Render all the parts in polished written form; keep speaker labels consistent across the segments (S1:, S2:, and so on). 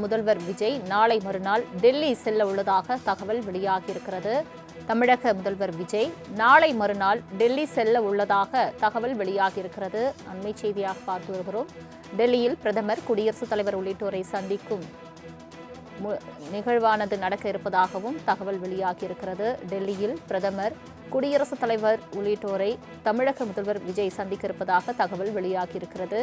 S1: முதல்வர் விஜய் நாளை மறுநாள் டெல்லி செல்ல உள்ளதாக தகவல் வெளியாகியிருக்கிறது. தமிழக முதல்வர் விஜய் நாளை மறுநாள் டெல்லி செல்ல உள்ளதாக தகவல் வெளியாகியிருக்கிறது. அண்மை செய்தியாக பார்த்து வருகிறோம். டெல்லியில் பிரதமர், குடியரசுத் தலைவர் உள்ளிட்டோரை சந்திக்கும் நிகழ்வானது நடக்க இருப்பதாகவும் தகவல் வெளியாகியிருக்கிறது. டெல்லியில் பிரதமர், குடியரசுத் தலைவர் உள்ளிட்டோரை தமிழக முதல்வர் விஜய் சந்திக்க இருப்பதாக தகவல் வெளியாகியிருக்கிறது.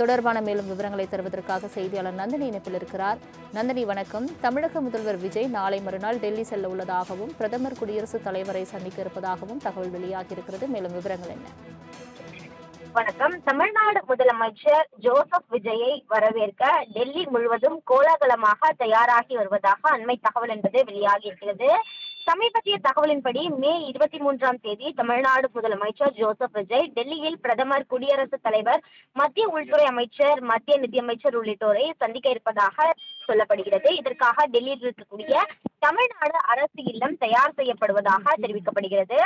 S1: தொடர்பான மேலும் விவரங்களை தருவதற்காக செய்தியாளர் நந்தினி இணைப்பில் இருக்கிறார். நந்தினி, வணக்கம். தமிழக முதல்வர் விஜய் நாளை மறுநாள் டெல்லி செல்ல உள்ளதாகவும் பிரதமர், குடியரசுத் தலைவரை சந்திக்க இருப்பதாகவும் தகவல் வெளியாகியிருக்கிறது. மேலும் விவரங்கள் என்ன?
S2: வணக்கம். தமிழ்நாடு முதலமைச்சர் ஜோசப் விஜயை வரவேற்க டெல்லி முழுவதும் கோலாகலமாக தயாராகி வருவதாக அண்மை தகவல் என்பது வெளியாகி இருக்கிறது. சமீபத்திய தகவலின்படி மே 23ஆம் தேதி தமிழ்நாடு முதலமைச்சர் ஜோசப் விஜய் டெல்லியில் பிரதமர், குடியரசுத் தலைவர், மத்திய உள்துறை அமைச்சர், மத்திய நிதியமைச்சர் உள்ளிட்டோரை சந்திக்க இருப்பதாக சொல்லப்படுகிறது. இதற்காக டெல்லியில் இருக்கக்கூடிய தமிழ்நாடு அரசு இல்லம் தயார் செய்யப்படுவதாக தெரிவிக்கப்படுகிறது.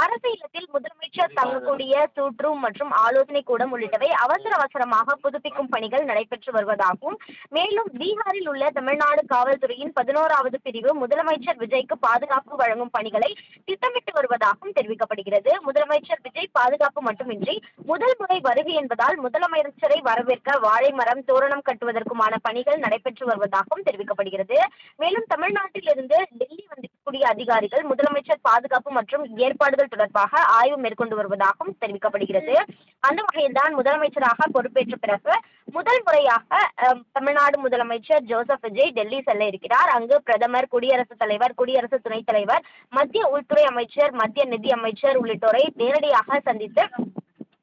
S2: அரசு இல்லத்தில் முதலமைச்சர் தங்கக்கூடிய சூட் ரூம் மற்றும் ஆலோசனை கூடம் உள்ளிட்டவை அவசரமாக புதுப்பிக்கும் பணிகள் நடைபெற்று வருவதாகவும், மேலும் பீகாரில் உள்ள தமிழ்நாடு காவல்துறையின் 11வது பிரிவு முதலமைச்சர் விஜய்க்கு பாதுகாப்பு வழங்கும் பணிகளை திட்டமிட்டு வருவதாகவும் தெரிவிக்கப்படுகிறது. முதலமைச்சர் விஜய் பாதுகாப்பு மட்டுமின்றி முதல் முறை வருகை என்பதால் முதலமைச்சரை வரவேற்க வாழை மரம், தோரணம் கட்டுவதற்குமான பணிகள் நடைபெற்று வருவதாகவும் தெரிவிக்கப்படுகிறது. மேலும் தமிழ்நாட்டில் இருந்து டெல்லி வந்திருக்கக்கூடிய அதிகாரிகள் முதலமைச்சர் பாதுகாப்பு மற்றும் ஏற்பாடுகள் தொடர்பாக ஆய்வு மேற்கொண்டு வருவதாகவும் தெரிவிக்கப்படுகிறது. அந்த வகையில்தான் முதலமைச்சராக பொறுப்பேற்ற பிறகு முதல் முறையாக தமிழ்நாடு முதலமைச்சர் ஜோசப் விஜய் டெல்லி செல்ல இருக்கிறார். அங்கு பிரதமர், குடியரசுத் தலைவர், குடியரசு துணைத் தலைவர், மத்திய உள்துறை அமைச்சர், மத்திய நிதி அமைச்சர் உள்ளிட்டோரை நேரடியாக சந்தித்து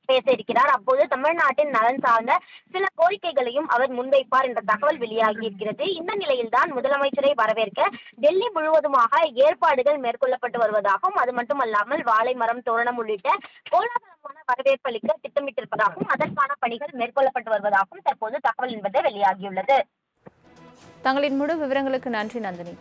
S2: பேச இருக்கிறார். அப்போது தமிழ்நாட்டின் நலன் சார்ந்த சில கோரிக்கைகளையும் அவர் முன்வைப்பார் என்ற தகவல் வெளியாகி இருக்கிறது. இந்த நிலையில்தான் முதலமைச்சரை வரவேற்க டெல்லி முழுவதுமாக ஏற்பாடுகள் மேற்கொள்ளப்பட்டு வருவதாகவும், அது மட்டுமல்லாமல் வாழை மரம், தோரணம் உள்ளிட்ட கோலாகலமான வரவேற்பளிக்க திட்டமிட்டிருப்பதாகவும், அதற்கான பணிகள் மேற்கொள்ளப்பட்டு வருவதாகவும் தற்போது தகவல் என்பது வெளியாகியுள்ளது.
S1: தங்களின் முழு விவரங்களுக்கு நன்றி நந்தினி.